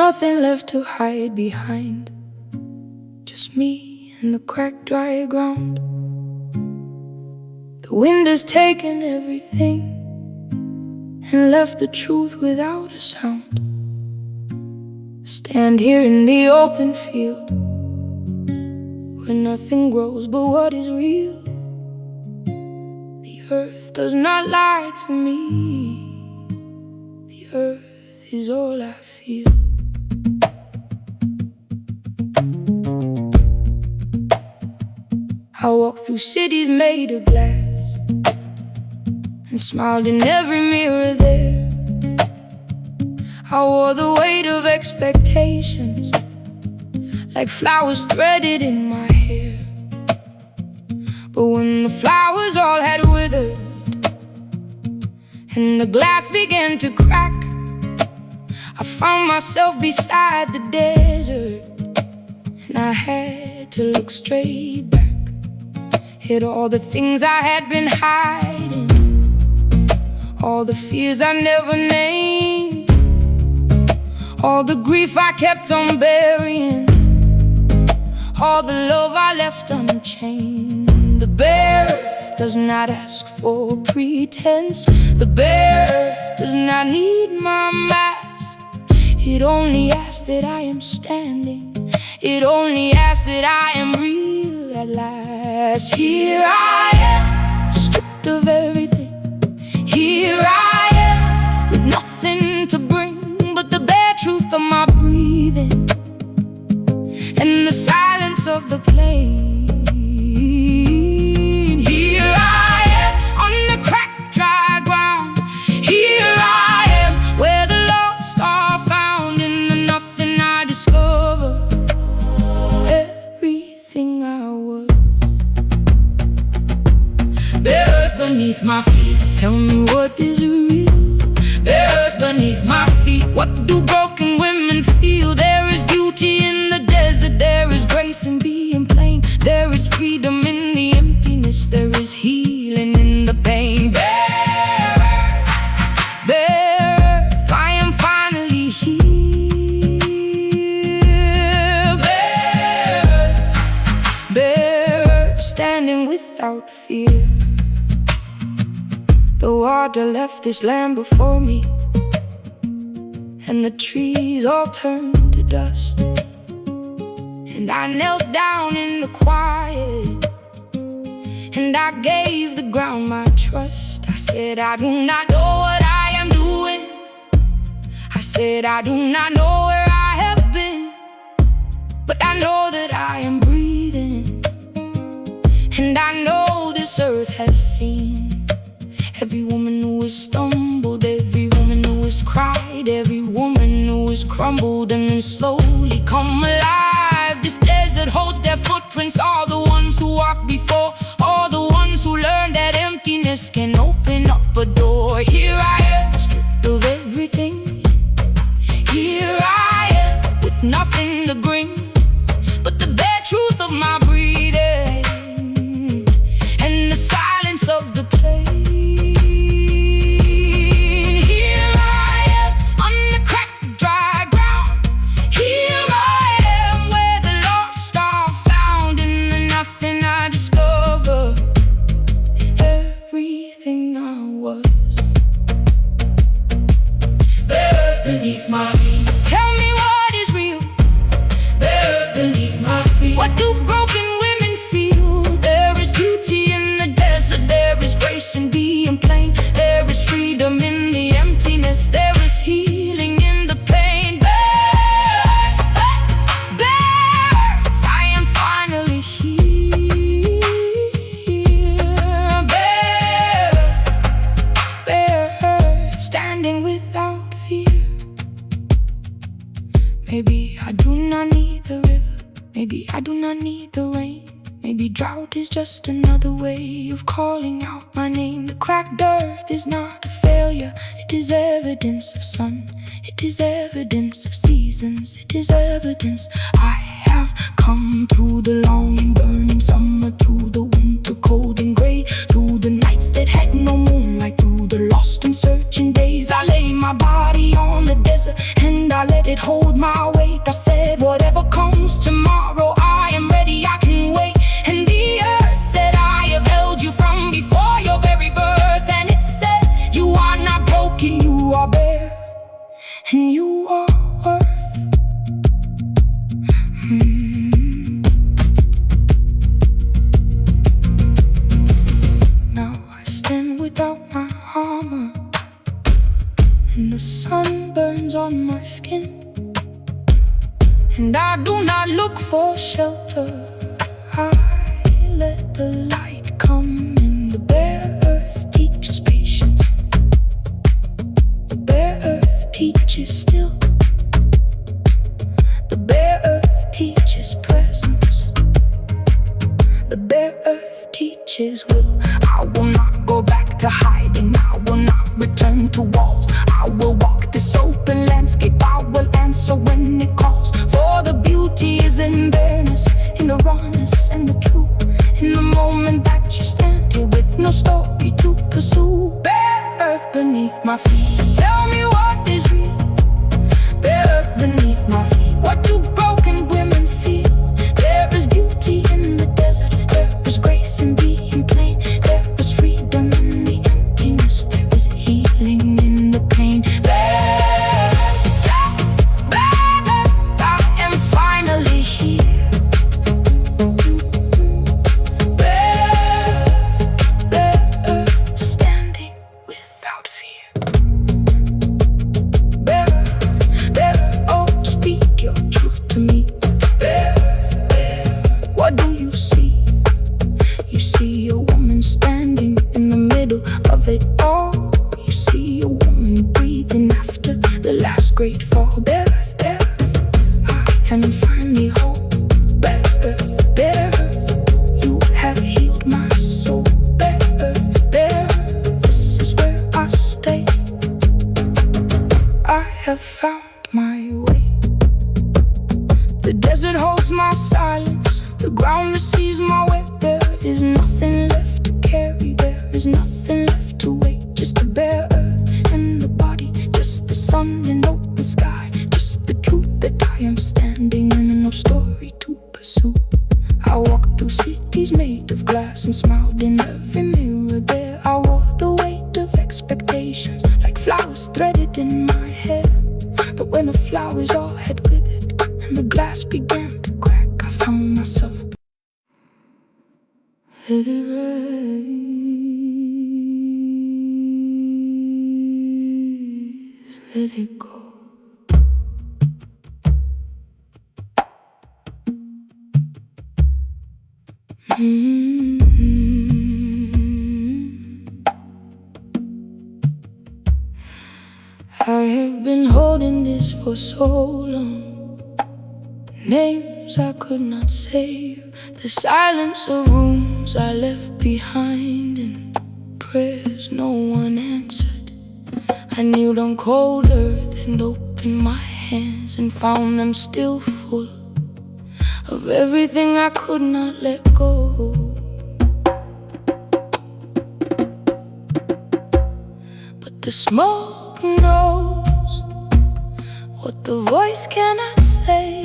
nothing left to hide behind, just me and the cracked, dry ground. The wind has taken everything and left the truth without a sound. Stand here in the open field where nothing grows but what is real. The earth does not lie to me. The earth is all I feel. I walked through cities made of glass and smiled in every mirror there. I wore the weight of expectations like flowers threaded in my hair. But when the flowers all had withered and the glass began to crack, I found myself beside the desert, and I had to look straight back at all the things I had been hiding, all the fears I never named, all the grief I kept on burying, all the love I left unchained. The bare earth does not ask for pretense. The bare earth does not need my mask. It only asks that I am standing. It only asks that I am real at last. Here I am, stripped of everything. Here I am, with nothing to bring but the bare truth of my breathing and the silence of the plain. Here I am, on the cracked, dry ground. Here I am, where the lost are found in the nothing I discover. Everything I was, bare earth beneath my feet. Tell me what is real. Bare earth beneath my feet. What do broken women feel? There is beauty in the desert. There is grace in being plain. There is freedom in the emptiness. There is healing in the pain. Bare earth, I am finally here. Bare earth, standing without fear. The water left this land before me, and the trees all turned to dust. And I knelt down in the quiet, and I gave the ground my trust. I said, I do not know what I am doing. I said, I do not know where I have been, but I know that I am breathing. And I know this earth has seen every woman who has stumbled, every woman who has cried, every woman who has crumbled and then slowly come alive. This desert holds their footprints, all the ones who walked before, all the ones who learned that emptiness can open up a door. Here I am, stripped of everything. Here I am, with nothing to bring but the bare truth of my breathing and the silence of the plain. Beneath my feet. Tell me what is real. Bare earth beneath my feet. What do broken women feel? There is beauty in the desert. There is grace in being plain. There is freedom in the emptiness. There is healing in the pain. Bare earth, I am finally here. Bare earth, standing without fear. Maybe I do not need the river. Maybe I do not need the rain. Maybe drought is just another way of calling out my name. The cracked earth is not a failure. It is evidence of sun. It is evidence of seasons. It is evidence I have come through the long and burning summer, through the winter cold and gray, through the nights that had no moonlight, through the lost and searching days. I lay my body on the desert and I let it hold my I let the light come in. The bare earth teaches patience. The bare earth teaches still. The bare earth teaches presence. The bare earth teaches will. I will not go back to hiding. I will not return to walls. I will walk this open landscape. I will answer when it calls. For the beauty is in bareness, in the rawness and the truth. In the moment that you stand here with no story to pursue. Bare earth beneath my feet, tell me what is real. Bare earth beneath my feet, what do broken women feel? There is beauty in the desert. There is grace in being plain. There is freedom in the emptiness. There is healing in the pain. Bare earth, I am finally here. Bare earth, standing without fear. Bare earth, oh, speak your truth to me. Bare earth, what do you see? You see a woman standing in the middle of it all. You see a woman breathing after the last great fall. Bare earth, I am finally whole. Bare earth, you have healed my soul. Bare earth, this is where I stay. I have found my way. The desert holds my silence. The ground receives my weight. There is nothing left to carry. There is nothing left to wait. Just the bare earth and the body. Just the sun and open sky. Just the truth that I am standing in and no story to pursue. I walked through cities made of glass and smiled in every mirror there. I wore the weight of expectations like flowers threaded in my hair. But when the flowers all had withered and the glass began to crack, I found myself. Let it rise, let it go. I have been holding this for so long. Names I could not save, the silence of rooms I left behind, and prayers no one answered. I kneeled on cold earth and opened my hands and found them still full of everything I could not let go. But the smoke knows what the voice cannot say.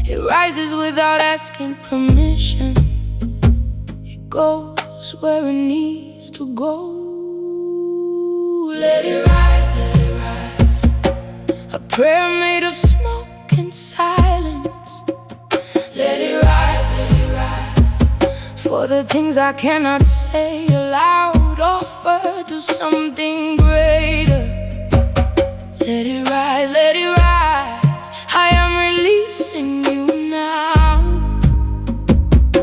It rises without asking permission. It goes where it needs to go. Let it rise, let it rise. A prayer made of smoke and silence. Let it rise, let it rise. For the things I cannot say aloud, offer to something greater. Let it rise, let it rise. I am releasing you now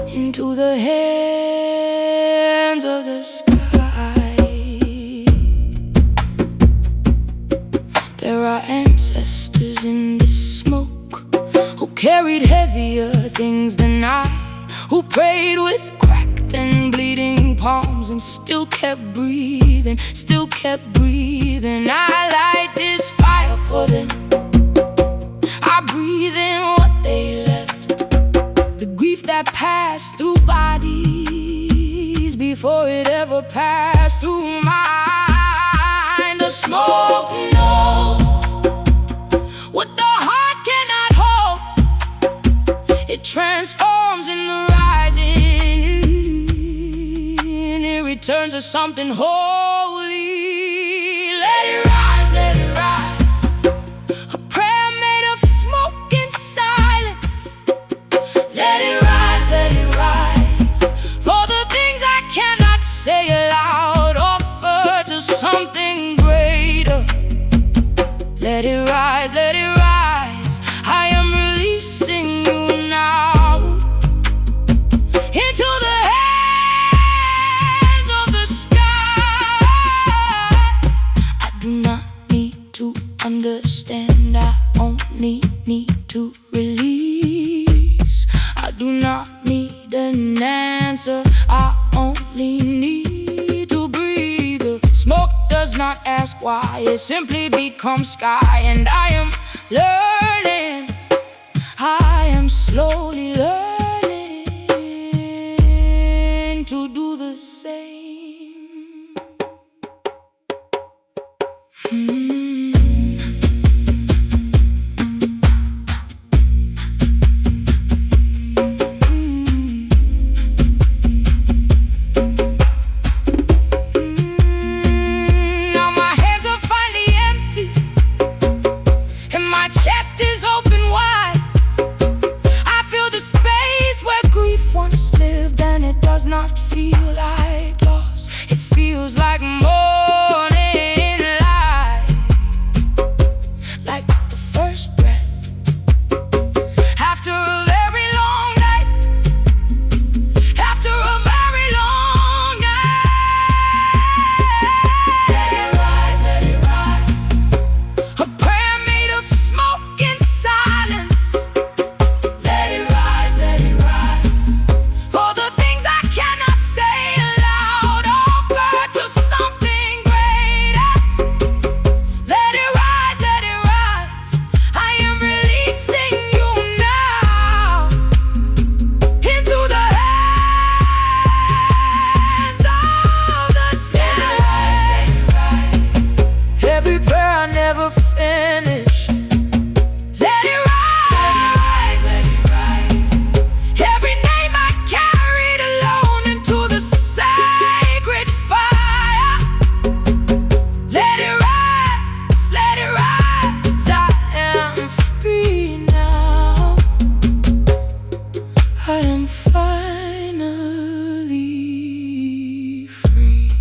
into the hands of the sky. There are ancestors in this smoke who carried heavier things than I, who prayed with cracked and bleeding palms and still kept breathing, still kept breathing. I light this fire for them. I breathe in what they left, the grief that passed through bodies before it ever passed through mine. The smoke knows what the heart cannot hold. It transforms in the rising, it returns to something holy. Let it rise, let it rise. A prayer made of smoke and silence. Let it rise, let it rise. For the things I cannot say aloud, offer to something greater. Let it rise, let it rise. I am releasing you now an answer. I only need to breathe. The smoke does not ask why, it simply becomes sky. And I am learning, I am slowly learning to do the same. Now my hands are finally empty, and my chest is open wide. I feel the space where grief once lived, and it does not feel like loss. It feels like morning light, like the first breath after a very long night, after a very long night. Let it rise, let it rise. A prayer made of smoke and silence. Let it rise, let it rise. For the things I cannot say aloud, offer to something greater. Let it rise, let it rise. I am releasing you now into the hands of the sky. Every prayer I never finish. Let it rise, let it rise. Every name I carried alone into the sacred fire. Let it rise, let it rise. I am free now. I am finally free.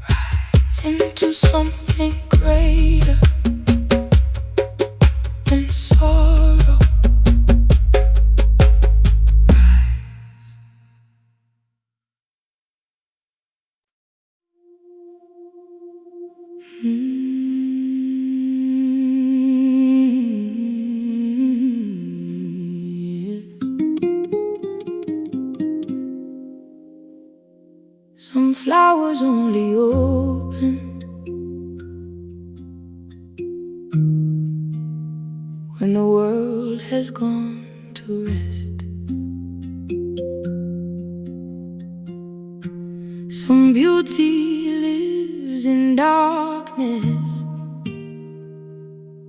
Rise into something greater than sorrow. Yeah. Some flowers only open when the world has gone to rest. Some beauty lives in darkness.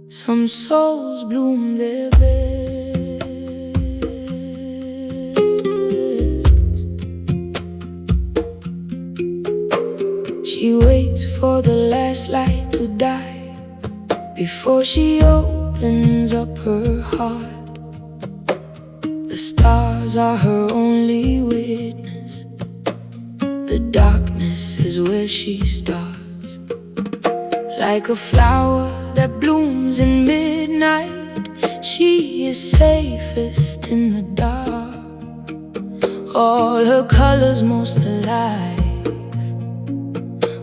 Some souls bloom their best. She waits for the last light to die before she opens up her heart. The stars are her only witness. The darkness is where she starts. Like a flower that blooms in midnight, she is safest in the dark. All her colors most alive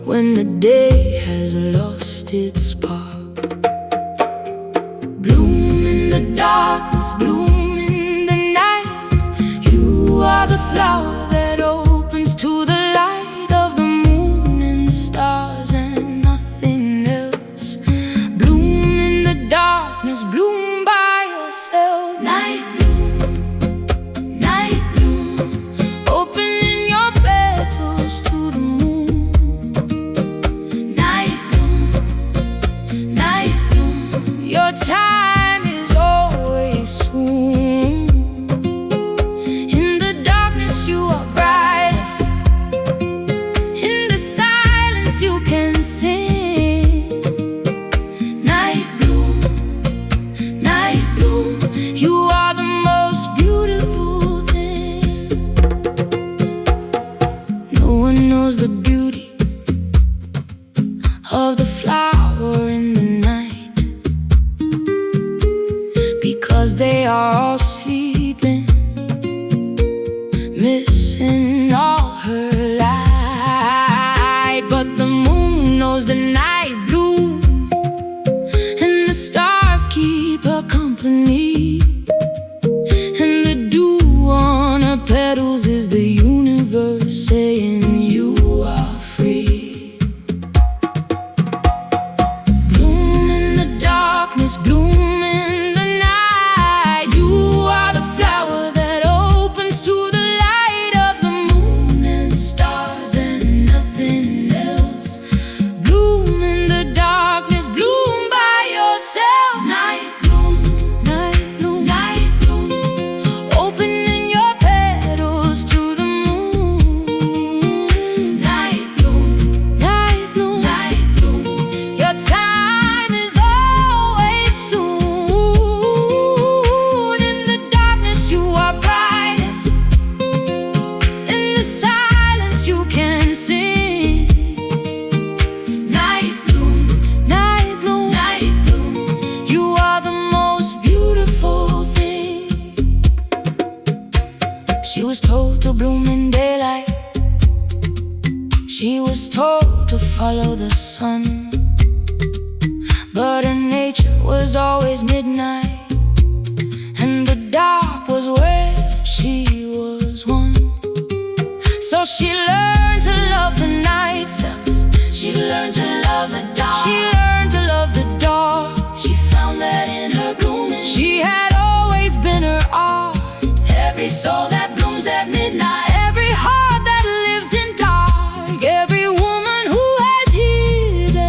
when the day has lost its spark. Bloom in the darkness, bloom in the night. You are the flower that opens to the light of the moon and stars and nothing else. Bloom in the darkness, bloom by yourself. Night bloom, night bloom, opening your petals to the moon. Your time is always soon. In the darkness you are brightest. In the silence you can sing. Night bloom, night bloom. You are the most beautiful thing. No one knows the beauty of the flower in the night, because they are all sleeping, missing all her light. But the moon knows the night bloom, and the stars keep her company. was told to bloom in daylight. She was told to follow the sun, but her nature was always midnight, and the dark was where she was one. So she learned to love the night self. She learned to love the dark. She learned to love the dark. She found that in her blooming. She had always been her art. Every soul that blooms at midnight, every heart that lives in dark, every woman who has hidden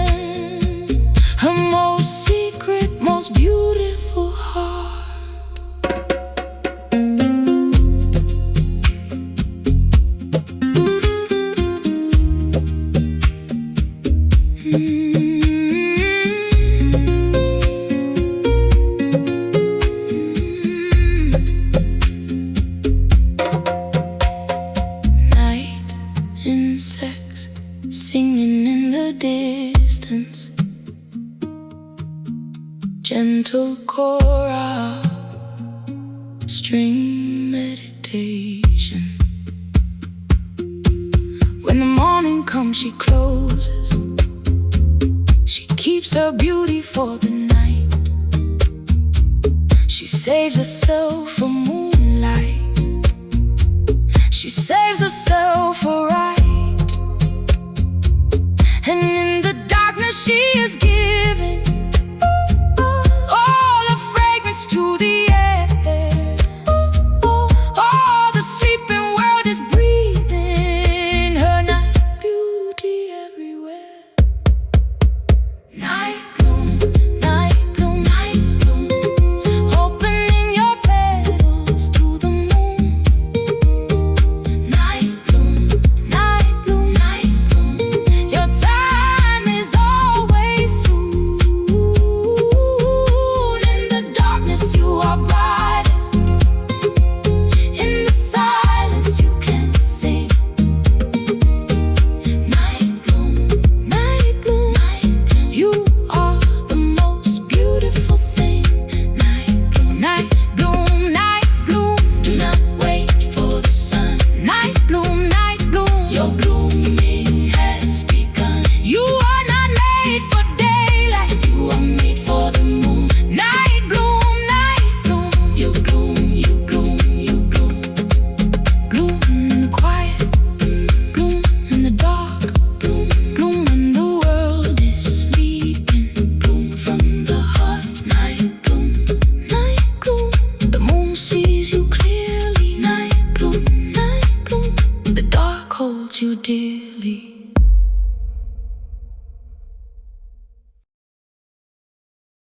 her most secret, most beautiful heart. Insects singing in the distance, gentle choral, string meditation. When the morning comes, she closes. She keeps her beauty for the night. She saves herself for moonlight. She saves herself for right. And in the darkness she is giving all the fragrance to the air. All the sleeping world is breathing her night beauty everywhere. Night bloom, night bloom, night bloom, opening your petals to the moon. Night bloom, night bloom, night bloom, your time is always soon. In the darkness you are brightest. In the silence you can sing. Night bloom, night bloom, night bloom, you are the most beautiful thing. Night bloom, night bloom, night bloom, do not wait for the sun. Night bloom, your blooming has begun. You are not made for daylight, you are made for the moon. Night bloom, you bloom, you bloom, you bloom. Bloom in the quiet, bloom in the dark, bloom when the world is sleeping. Bloom from the heart. Night bloom, the moon sees you clearly. Night bloom, the dark holds you dearly.